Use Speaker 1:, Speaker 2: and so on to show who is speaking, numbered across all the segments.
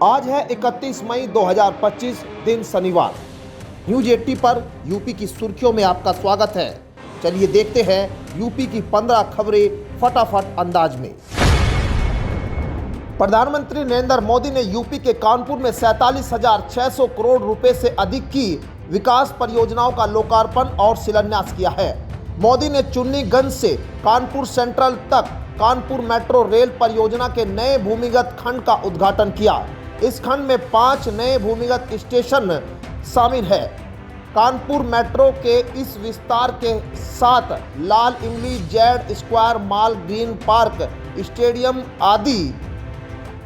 Speaker 1: आज है 31 मई 2025 दिन शनिवार। न्यूज 80 पर यूपी की सुर्खियों में आपका स्वागत है। चलिए देखते हैं यूपी की 15 खबरें फटाफट अंदाज में। प्रधानमंत्री नरेंद्र मोदी ने यूपी के कानपुर में 47,600 करोड़ रुपए से अधिक की विकास परियोजनाओं का लोकार्पण और शिलान्यास किया है। मोदी ने चुन्नीगंज से कानपुर सेंट्रल तक कानपुर मेट्रो रेल परियोजना के नए भूमिगत खंड का उद्घाटन किया। इस खंड में 5 नए भूमिगत स्टेशन शामिल है। कानपुर मेट्रो के इस विस्तार के साथ लाल इमली, Z square mall, green park, stadium आदि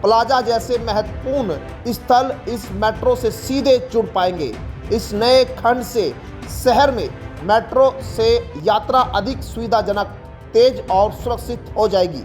Speaker 1: प्लाजा जैसे महत्वपूर्ण स्थल इस मेट्रो से सीधे जुड़ पाएंगे। इस नए खंड से शहर में मेट्रो से यात्रा अधिक सुविधाजनक, तेज और सुरक्षित हो जाएगी।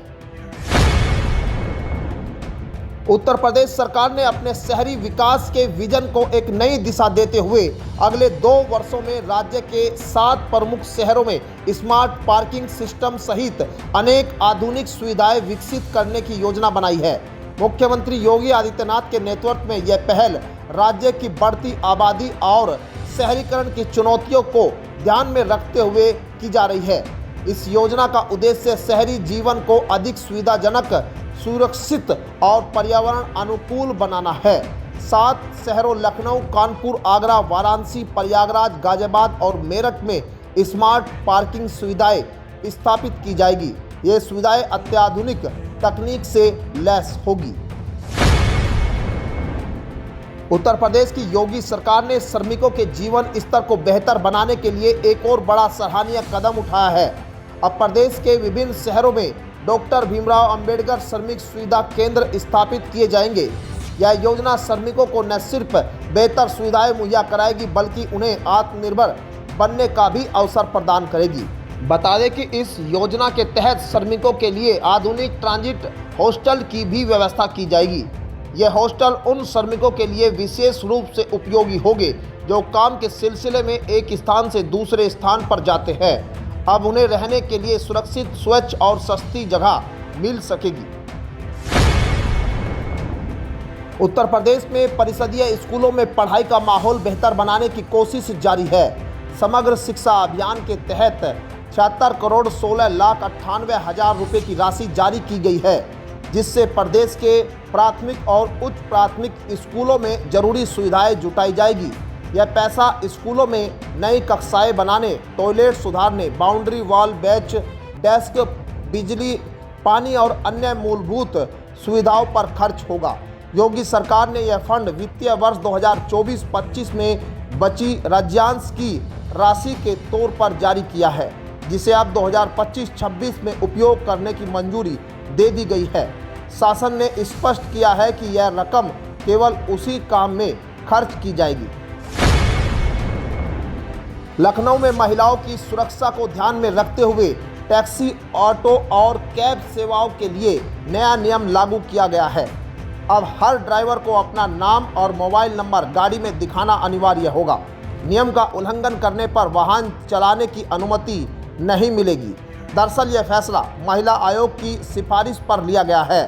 Speaker 1: उत्तर प्रदेश सरकार ने अपने शहरी विकास के विजन को एक नई दिशा देते हुए अगले 2 वर्षों में राज्य के 7 प्रमुख शहरों में स्मार्ट पार्किंग सिस्टम सहित अनेक आधुनिक सुविधाएं विकसित करने की योजना बनाई है। मुख्यमंत्री योगी आदित्यनाथ के नेतृत्व में यह पहल राज्य की बढ़ती आबादी और शहरीकरण की चुनौतियों को ध्यान में रखते हुए की जा रही है। इस योजना का उद्देश्य शहरी जीवन को अधिक सुविधाजनक, सुरक्षित और पर्यावरण अनुकूल बनाना है। 7 शहरों लखनऊ, कानपुर, आगरा, वाराणसी, प्रयागराज, गाजियाबाद और मेरठ में स्मार्ट पार्किंग सुविधाएं स्थापित की जाएगी। ये सुविधाएं अत्याधुनिक तकनीक से लैस होगी। उत्तर प्रदेश की योगी सरकार ने श्रमिकों के जीवन स्तर को बेहतर बनाने के लिए एक और बड़ा सराहनीय कदम उठाया है। अब प्रदेश के विभिन्न शहरों में डॉक्टर भीमराव अंबेडकर श्रमिक सुविधा केंद्र स्थापित किए जाएंगे। यह योजना श्रमिकों को न सिर्फ बेहतर सुविधाएं मुहैया कराएगी बल्कि उन्हें आत्मनिर्भर बनने का भी अवसर प्रदान करेगी। बता दें कि इस योजना के तहत श्रमिकों के लिए आधुनिक ट्रांजिट हॉस्टल की भी व्यवस्था की जाएगी। यह हॉस्टल उन श्रमिकों के लिए विशेष रूप से उपयोगी होंगे जो काम के सिलसिले में एक स्थान से दूसरे स्थान पर जाते हैं। अब उन्हें रहने के लिए सुरक्षित, स्वच्छ और सस्ती जगह मिल सकेगी। उत्तर प्रदेश में परिषदीय स्कूलों में पढ़ाई का माहौल बेहतर बनाने की कोशिश जारी है। समग्र शिक्षा अभियान के तहत 76 करोड़ 16 लाख 98 हजार रुपये की राशि जारी की गई है, जिससे प्रदेश के प्राथमिक और उच्च प्राथमिक स्कूलों में जरूरी सुविधाएं जुटाई जाएगी। यह पैसा स्कूलों में नई कक्षाएं बनाने, टॉयलेट सुधारने, बाउंड्री वॉल, बेंच, डेस्क, बिजली, पानी और अन्य मूलभूत सुविधाओं पर खर्च होगा। योगी सरकार ने यह फंड वित्तीय वर्ष 2024-25 में बची राज्यांश की राशि के तौर पर जारी किया है, जिसे अब 2025-26 में उपयोग करने की मंजूरी दे दी गई है। शासन ने स्पष्ट किया है कि यह रकम केवल उसी काम में खर्च की जाएगी। लखनऊ में महिलाओं की सुरक्षा को ध्यान में रखते हुए टैक्सी, ऑटो और कैब सेवाओं के लिए नया नियम लागू किया गया है। अब हर ड्राइवर को अपना नाम और मोबाइल नंबर गाड़ी में दिखाना अनिवार्य होगा। नियम का उल्लंघन करने पर वाहन चलाने की अनुमति नहीं मिलेगी। दरअसल यह फैसला महिला आयोग की सिफारिश पर लिया गया है,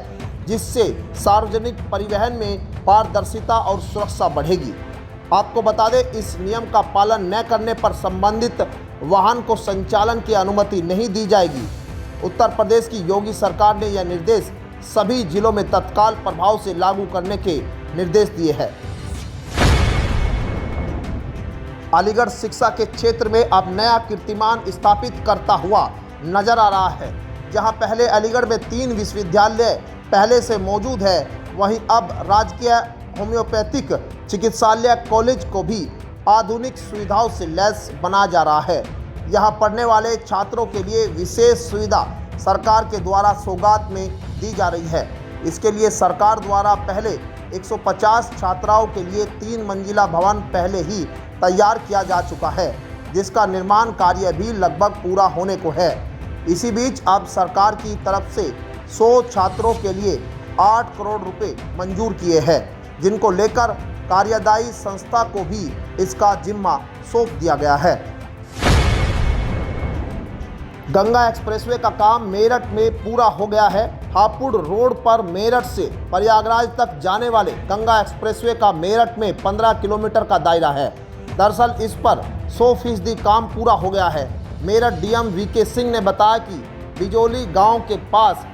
Speaker 1: जिससे सार्वजनिक परिवहन में पारदर्शिता और सुरक्षा बढ़ेगी। आपको बता दें, इस नियम का पालन न करने पर संबंधित वाहन को संचालन की अनुमति नहीं दी जाएगी। उत्तर प्रदेश की योगी सरकार ने यह निर्देश सभी जिलों में तत्काल प्रभाव से लागू करने के निर्देश दिए हैं। अलीगढ़ शिक्षा के क्षेत्र में अब नया कीर्तिमान स्थापित करता हुआ नजर आ रहा है। जहां पहले अलीगढ़ में 3 विश्वविद्यालय पहले से मौजूद है, वहीं अब राजकीय होम्योपैथिक चिकित्सालय कॉलेज को भी आधुनिक सुविधाओं से लैस बना जा रहा है। यहां पढ़ने वाले छात्रों के लिए विशेष सुविधा सरकार के द्वारा सौगात में दी जा रही है। इसके लिए सरकार द्वारा पहले 150 छात्राओं के लिए 3 मंजिला भवन पहले ही तैयार किया जा चुका है, जिसका निर्माण कार्य भी लगभग पूरा होने को है। इसी बीच अब सरकार की तरफ से 100 छात्रों के लिए 8 करोड़ रुपए मंजूर किए हैं, जिनको लेकर कार्यदायी संस्था को भी इसका जिम्मा सौंप दिया गया है। गंगा एक्सप्रेसवे का काम मेरठ में पूरा हो गया है। हापुड़ रोड पर मेरठ से प्रयागराज तक जाने वाले गंगा एक्सप्रेसवे का मेरठ में 15 किलोमीटर का दायरा है। दरअसल इस पर 100% काम पूरा हो गया है। मेरठ डीएम वीके सिंह ने बताया कि बिजोली गांव के पास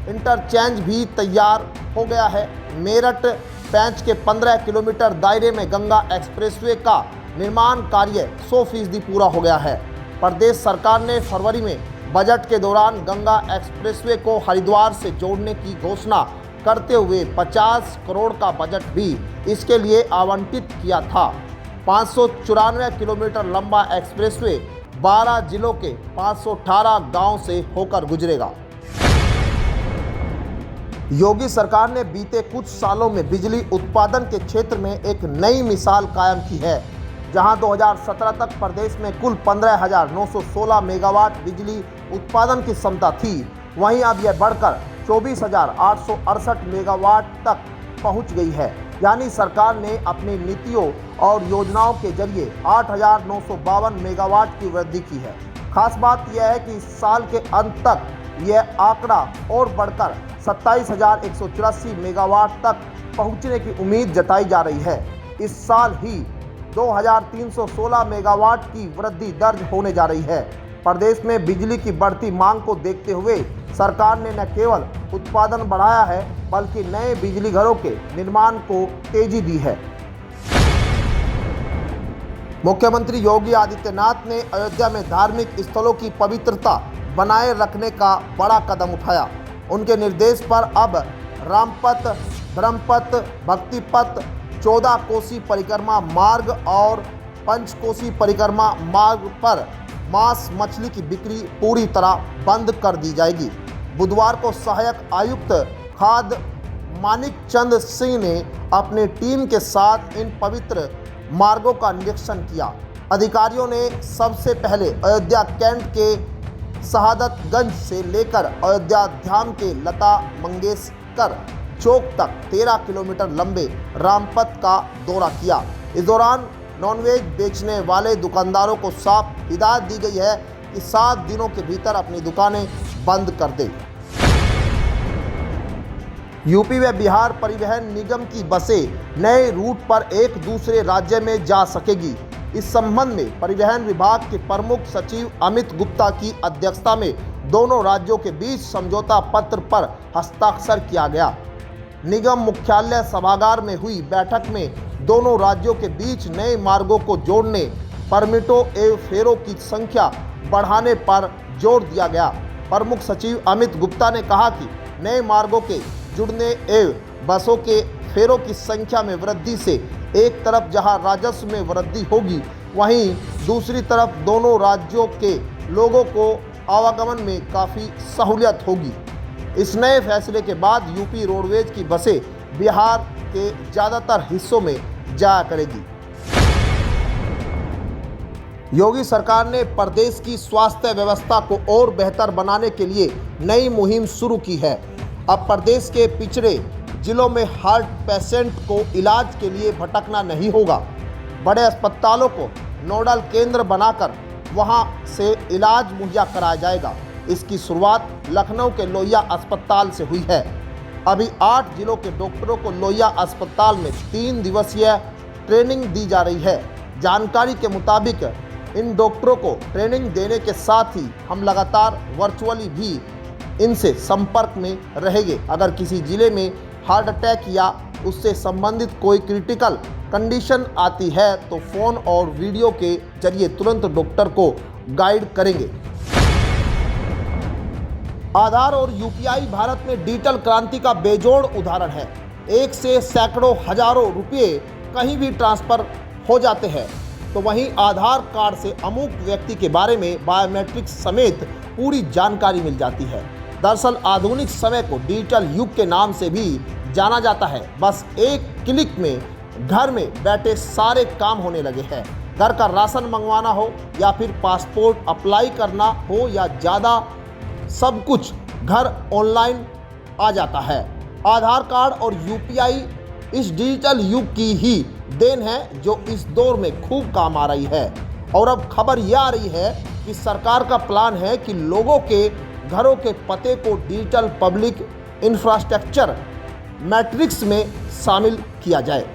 Speaker 1: इंटरचेंज भी तैयार हो गया है। मेरठ पैंच के 15 किलोमीटर दायरे में गंगा एक्सप्रेसवे का निर्माण कार्य 100% पूरा हो गया है। प्रदेश सरकार ने फरवरी में बजट के दौरान गंगा एक्सप्रेसवे को हरिद्वार से जोड़ने की घोषणा करते हुए 50 करोड़ का बजट भी इसके लिए आवंटित किया था। 594 किलोमीटर लंबा एक्सप्रेसवे 12 जिलों के 518 गांव से होकर गुजरेगा। योगी सरकार ने बीते कुछ सालों में बिजली उत्पादन के क्षेत्र में एक नई मिसाल कायम की है। जहां 2017 तक प्रदेश में कुल 15,916 मेगावाट बिजली उत्पादन की क्षमता थी, वहीं अब यह बढ़कर 24,868 मेगावाट तक पहुंच गई है। यानी सरकार ने अपनी नीतियों और योजनाओं के जरिए 8,952 मेगावाट की वृद्धि की है। खास बात यह है कि इस साल के अंत तक यह आंकड़ा और बढ़कर 27,184 मेगावाट तक पहुंचने की उम्मीद जताई जा रही है। इस साल ही 2,316 मेगावाट की वृद्धि दर्ज होने जा रही है। प्रदेश में बिजली की बढ़ती मांग को देखते हुए सरकार ने न केवल उत्पादन बढ़ाया है, बल्कि नए बिजली घरों के निर्माण को तेजी दी है। मुख्यमंत्री योगी आदित्यनाथ ने अयोध्या में धार्मिक स्थलों की पवित्रता बनाए रखने का बड़ा कदम उठाया। उनके निर्देश पर अब रामपथ, धर्मपथ, भक्तिपथ, 14 कोसी परिक्रमा मार्ग और पंचकोसी परिक्रमा मार्ग पर मांस मछली की बिक्री पूरी तरह बंद कर दी जाएगी। बुधवार को सहायक आयुक्त खाद्य मानिक चंद सिंह ने अपनी टीम के साथ इन पवित्र मार्गों का निरीक्षण किया। अधिकारियों ने सबसे पहले अयोध्या कैंट के शहादतगंज से लेकर अयोध्या धाम के लता मंगेशकर चौक तक 13 किलोमीटर लंबे रामपथ का दौरा किया। इस दौरान नॉनवेज बेचने वाले दुकानदारों को साफ हिदायत दी गई है कि 7 दिनों के भीतर अपनी दुकानें बंद कर दें। यूपी व बिहार परिवहन निगम की बसें नए रूट पर एक दूसरे राज्य में जा सकेगी। इस संबंध में परिवहन विभाग के प्रमुख सचिव अमित गुप्ता की अध्यक्षता में दोनों राज्यों के बीच समझौता पत्र पर हस्ताक्षर किया गया। निगम मुख्यालय सभागार में हुई बैठक में दोनों राज्यों के बीच नए मार्गों को जोड़ने, परमिटों एवं फेरों की संख्या बढ़ाने पर जोर दिया गया। प्रमुख सचिव अमित गुप्ता ने कहा कि नए मार्गों के जुड़ने एवं बसों के फेरों की संख्या में वृद्धि से एक तरफ जहां राजस्व में वृद्धि होगी, वहीं दूसरी तरफ दोनों राज्यों के लोगों को आवागमन में काफ़ी सहूलियत होगी। इस नए फैसले के बाद यूपी रोडवेज की बसें बिहार के ज़्यादातर हिस्सों में जाया करेगी। योगी सरकार ने प्रदेश की स्वास्थ्य व्यवस्था को और बेहतर बनाने के लिए नई मुहिम शुरू की है। अब प्रदेश के पिछड़े जिलों में हार्ट पेशेंट को इलाज के लिए भटकना नहीं होगा। बड़े अस्पतालों को नोडल केंद्र बनाकर वहां से इलाज मुहैया कराया जाएगा। इसकी शुरुआत लखनऊ के लोहिया अस्पताल से हुई है। अभी 8 जिलों के डॉक्टरों को लोहिया अस्पताल में 3 दिवसीय ट्रेनिंग दी जा रही है। जानकारी के मुताबिक इन डॉक्टरों को ट्रेनिंग देने के साथ ही हम लगातार वर्चुअली भी इनसे संपर्क में रहेंगे। अगर किसी जिले में हार्ट अटैक या उससे संबंधित कोई क्रिटिकल कंडीशन आती है तो फ़ोन और वीडियो के जरिए तुरंत डॉक्टर को गाइड करेंगे। आधार और यूपीआई भारत में डिजिटल क्रांति का बेजोड़ उदाहरण है। एक से सैकड़ों हजारों रुपये कहीं भी ट्रांसफर हो जाते हैं, तो वहीं आधार कार्ड से अमुक व्यक्ति के बारे में बायोमेट्रिक्स समेत पूरी जानकारी मिल जाती है। दरअसल आधुनिक समय को डिजिटल युग के नाम से भी जाना जाता है। बस एक क्लिक में घर में बैठे सारे काम होने लगे हैं। घर का राशन मंगवाना हो या फिर पासपोर्ट अप्लाई करना हो या ज़्यादा, सब कुछ घर ऑनलाइन आ जाता है। आधार कार्ड और यूपीआई इस डिजिटल युग की ही देन है जो इस दौर में खूब काम आ रही है। और अब खबर यह आ रही है कि सरकार का प्लान है कि लोगों के घरों के पते को डिजिटल पब्लिक इंफ्रास्ट्रक्चर मैट्रिक्स में शामिल किया जाए।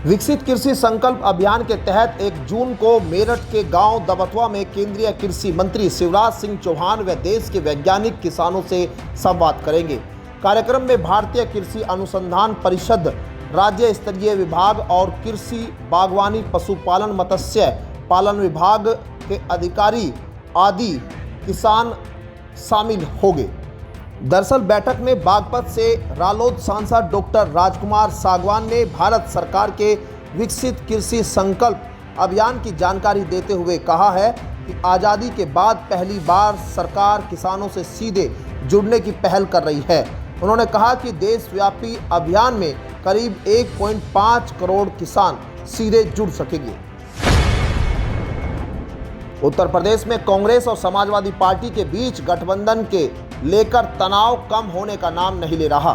Speaker 1: विकसित कृषि संकल्प अभियान के तहत 1 जून को मेरठ के गांव दबथवा में केंद्रीय कृषि मंत्री शिवराज सिंह चौहान व देश के वैज्ञानिक किसानों से संवाद करेंगे। कार्यक्रम में भारतीय कृषि अनुसंधान परिषद, राज्य स्तरीय विभाग और कृषि, बागवानी, पशुपालन, मत्स्य पालन विभाग के अधिकारी आदि किसान शामिल होंगे। दरअसल बैठक में बागपत से रालोद सांसद डॉक्टर राजकुमार सागवान ने भारत सरकार के विकसित कृषि संकल्प अभियान की जानकारी देते हुए कहा है कि आज़ादी के बाद पहली बार सरकार किसानों से सीधे जुड़ने की पहल कर रही है। उन्होंने कहा कि देशव्यापी अभियान में करीब 1.5 करोड़ किसान सीधे जुड़ सकेंगे। उत्तर प्रदेश में कांग्रेस और समाजवादी पार्टी के बीच गठबंधन के लेकर तनाव कम होने का नाम नहीं ले रहा।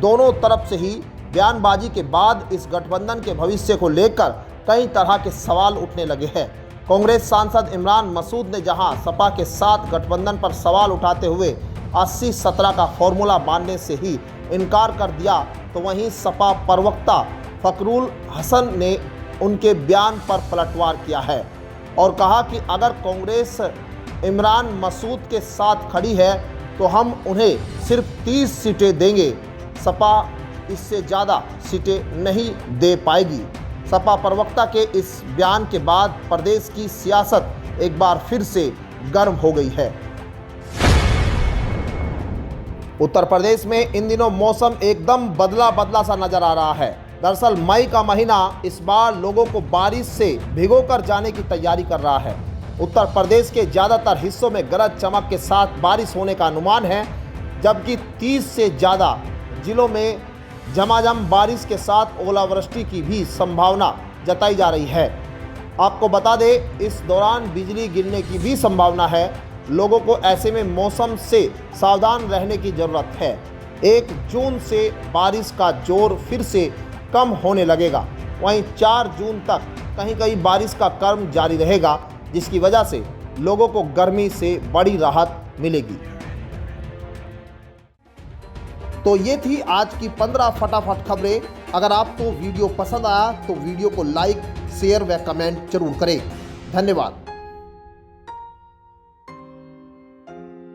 Speaker 1: दोनों तरफ से ही बयानबाजी के बाद इस गठबंधन के भविष्य को लेकर कई तरह के सवाल उठने लगे हैं। कांग्रेस सांसद इमरान मसूद ने जहां सपा के साथ गठबंधन पर सवाल उठाते हुए 80-17 का फॉर्मूला मानने से ही इनकार कर दिया, तो वहीं सपा प्रवक्ता फखरुल हसन ने उनके बयान पर पलटवार किया है और कहा कि अगर कांग्रेस इमरान मसूद के साथ खड़ी है तो हम उन्हें सिर्फ 30 सीटें देंगे, सपा इससे ज़्यादा सीटें नहीं दे पाएगी। सपा प्रवक्ता के इस बयान के बाद प्रदेश की सियासत एक बार फिर से गर्म हो गई है। उत्तर प्रदेश में इन दिनों मौसम एकदम बदला सा नजर आ रहा है। दरअसल मई का महीना इस बार लोगों को बारिश से भिगोकर जाने की तैयारी कर रहा है। उत्तर प्रदेश के ज़्यादातर हिस्सों में गरज चमक के साथ बारिश होने का अनुमान है, जबकि 30 से ज़्यादा जिलों में झमाझम बारिश के साथ ओलावृष्टि की भी संभावना जताई जा रही है। आपको बता दें, इस दौरान बिजली गिरने की भी संभावना है। लोगों को ऐसे में मौसम से सावधान रहने की ज़रूरत है। 1 जून से बारिश का जोर फिर से कम होने लगेगा। वहीं 4 जून तक कहीं कहीं बारिश का क्रम जारी रहेगा, जिसकी वजह से लोगों को गर्मी से बड़ी राहत मिलेगी। तो ये थी आज की 15 फटाफट खबरें। अगर आपको वीडियो पसंद आया तो वीडियो को लाइक, शेयर व कमेंट जरूर करें। धन्यवाद।